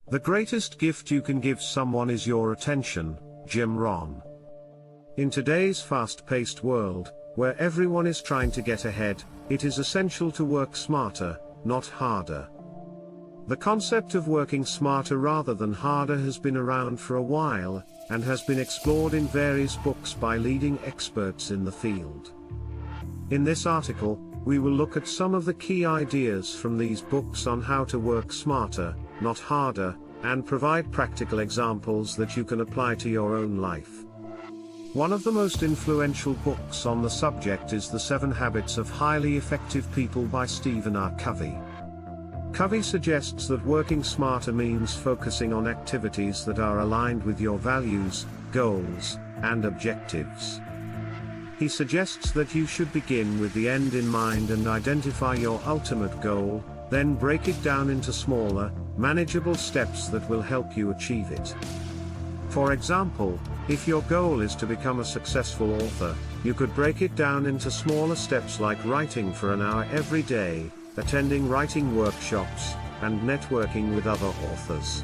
The greatest gift you can give someone is your attention, Jim Rohn. In today's fast-paced world, where everyone is trying to get ahead, it is essential to work smarter, not harder. The concept of working smarter rather than harder has been around for a while, and has been explored in various books by leading experts in the field. In this article, we will look at some of the key ideas from these books on how to work smarter, not harder, and provide practical examples that you can apply to your own life. One of the most influential books on the subject is The 7 Habits of Highly Effective People by Stephen R. Covey. Covey suggests that working smarter means focusing on activities that are aligned with your values, goals, and objectives. He suggests that you should begin with the end in mind and identify your ultimate goal, then break it down into smaller, manageable steps that will help you achieve it. For example, if your goal is to become a successful author, you could break it down into smaller steps like writing for an hour every day, attending writing workshops, and networking with other authors.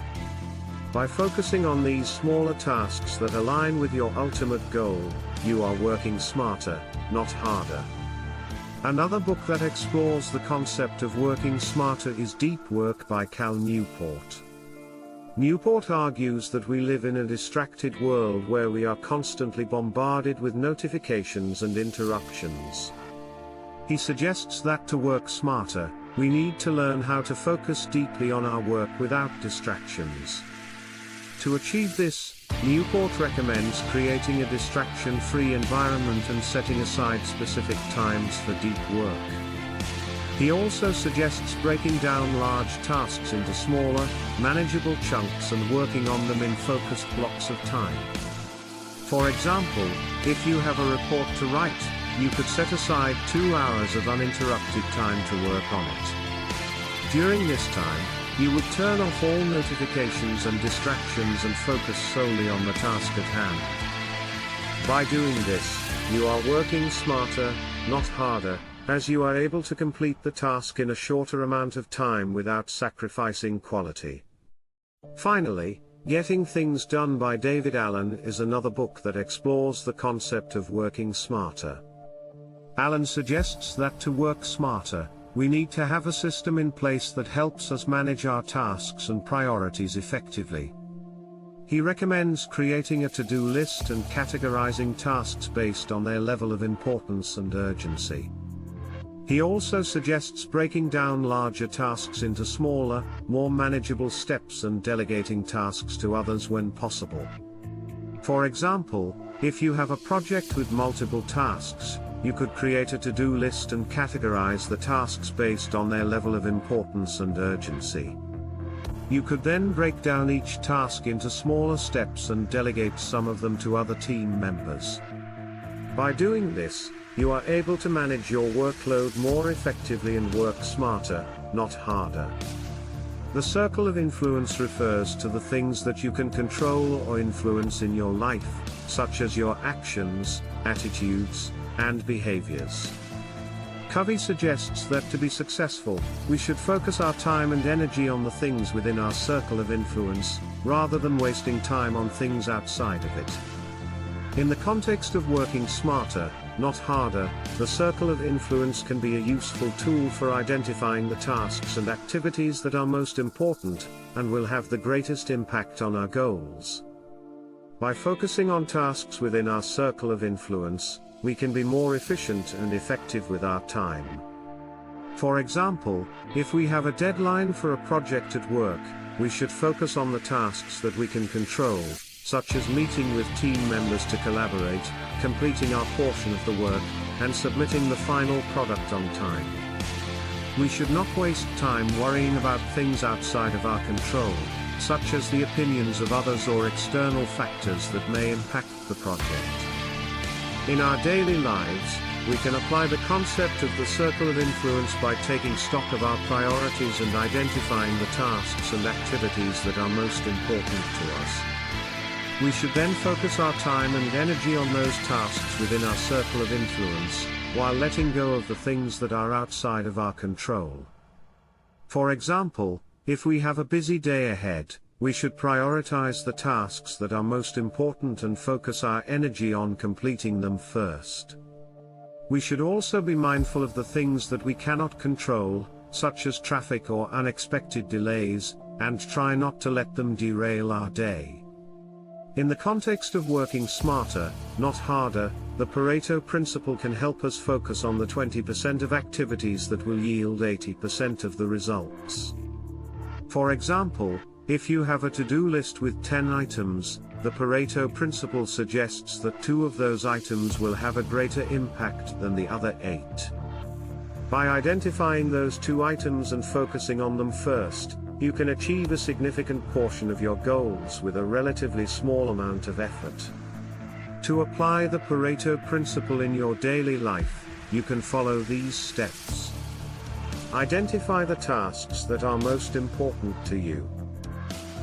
By focusing on these smaller tasks that align with your ultimate goal, you are working smarter, not harder. Another book that explores the concept of working smarter is Deep Work by Cal Newport. Newport argues that we live in a distracted world where we are constantly bombarded with notifications and interruptions. He suggests that to work smarter, we need to learn how to focus deeply on our work without distractions. To achieve this, Newport recommends creating a distraction-free environment and setting aside specific times for deep work. He also suggests breaking down large tasks into smaller, manageable chunks and working on them in focused blocks of time. For example, if you have a report to write, you could set aside 2 hours of uninterrupted time to work on it. During this time, you would turn off all notifications and distractions and focus solely on the task at hand. By doing this, you are working smarter, not harder, as you are able to complete the task in a shorter amount of time without sacrificing quality. Finally, Getting Things Done by David Allen is another book that explores the concept of working smarter. Allen suggests that to work smarter, we need to have a system in place that helps us manage our tasks and priorities effectively. He recommends creating a to-do list and categorizing tasks based on their level of importance and urgency. He also suggests breaking down larger tasks into smaller, more manageable steps and delegating tasks to others when possible. For example, if you have a project with multiple tasks, you could create a to-do list and categorize the tasks based on their level of importance and urgency. You could then break down each task into smaller steps and delegate some of them to other team members. By doing this, you are able to manage your workload more effectively and work smarter, not harder. The circle of influence refers to the things that you can control or influence in your life, such as your actions, attitudes, and behaviors. Covey suggests that to be successful, we should focus our time and energy on the things within our circle of influence, rather than wasting time on things outside of it. In the context of working smarter, not harder, the circle of influence can be a useful tool for identifying the tasks and activities that are most important, and will have the greatest impact on our goals. By focusing on tasks within our circle of influence, we can be more efficient and effective with our time. For example, if we have a deadline for a project at work, we should focus on the tasks that we can control, such as meeting with team members to collaborate, completing our portion of the work, and submitting the final product on time. We should not waste time worrying about things outside of our control, such as the opinions of others or external factors that may impact the project. In our daily lives, we can apply the concept of the circle of influence by taking stock of our priorities and identifying the tasks and activities that are most important to us. We should then focus our time and energy on those tasks within our circle of influence, while letting go of the things that are outside of our control. For example, if we have a busy day ahead, We should prioritize the tasks that are most important and focus our energy on completing them first. We should also be mindful of the things that we cannot control, such as traffic or unexpected delays, and try not to let them derail our day. In the context of working smarter, not harder, the Pareto principle can help us focus on the 20% of activities that will yield 80% of the results. For example, if you have a to-do list with 10 items, the Pareto principle suggests that 2 of those items will have a greater impact than the other 8. By identifying those 2 items and focusing on them first, you can achieve a significant portion of your goals with a relatively small amount of effort. To apply the Pareto principle in your daily life, you can follow these steps. Identify the tasks that are most important to you.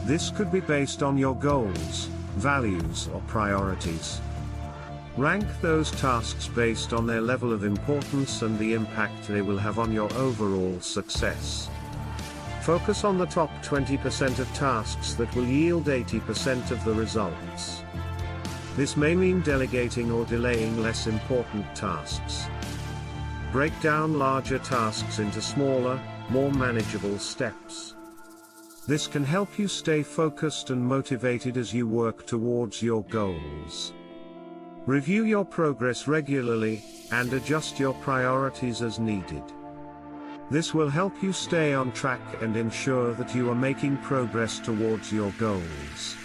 This could be based on your goals, values, or priorities. Rank those tasks based on their level of importance and the impact they will have on your overall success. Focus on the top 20% of tasks that will yield 80% of the results. This may mean delegating or delaying less important tasks. Break down larger tasks into smaller, more manageable steps. This can help you stay focused and motivated as you work towards your goals. Review your progress regularly, and adjust your priorities as needed. This will help you stay on track and ensure that you are making progress towards your goals.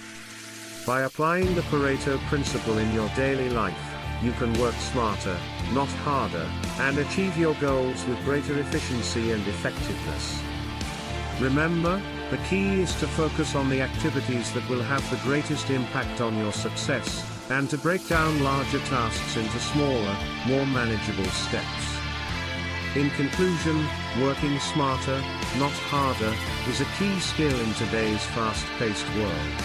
By applying the Pareto principle in your daily life, you can work smarter, not harder, and achieve your goals with greater efficiency and effectiveness. Remember, the key is to focus on the activities that will have the greatest impact on your success, and to break down larger tasks into smaller, more manageable steps. In conclusion, working smarter, not harder, is a key skill in today's fast-paced world.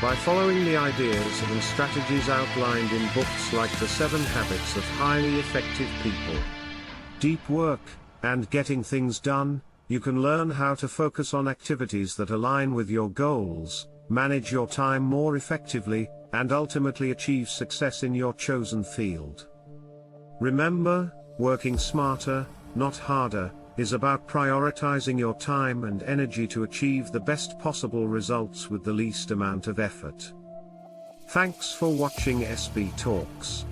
By following the ideas and strategies outlined in books like The 7 Habits of Highly Effective People, Deep Work, and Getting Things Done, you can learn how to focus on activities that align with your goals, manage your time more effectively, and ultimately achieve success in your chosen field. Remember, working smarter, not harder, is about prioritizing your time and energy to achieve the best possible results with the least amount of effort. Thanks for watching SB Talks.